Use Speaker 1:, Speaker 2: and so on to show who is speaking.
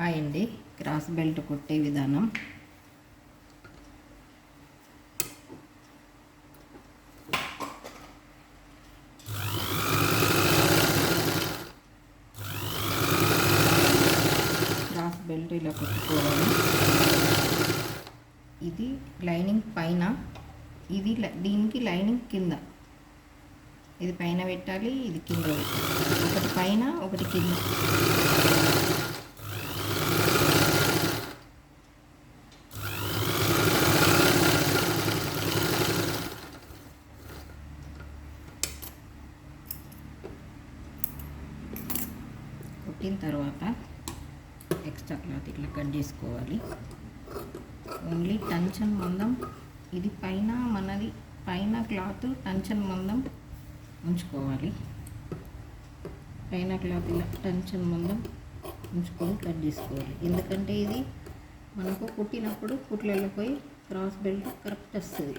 Speaker 1: Hi అండి. Cross belt కుట్టే విధానం. క్రాస్ బెల్ట్ ఇలా కుట్టుకోవాలి. ఇది లైనింగ్ పైన, ఇది దీనికి లైనింగ్ కింద. ఇది పైన పెట్టాలి, ఇది కింద పెట్టాలి. ఒకటి పైన ఒకటి కింద. కుట్టిన తర్వాత ఎక్స్ట్రా క్లాత్ ఇట్లా కట్ చేసుకోవాలి. ఓన్లీ టెన్షన్ మందం, ఇది పైన మనది పైన క్లాత్ టెన్షన్ మందం ఉంచుకోవాలి. పైన క్లాత్ ఇలా టెన్షన్ మందం ఉంచుకొని కట్ చేసుకోవాలి. ఎందుకంటే ఇది మనకు కుట్టినప్పుడు కుట్లలో పోయి క్రాస్ బెల్ట్ కరెక్ట్ వస్తుంది.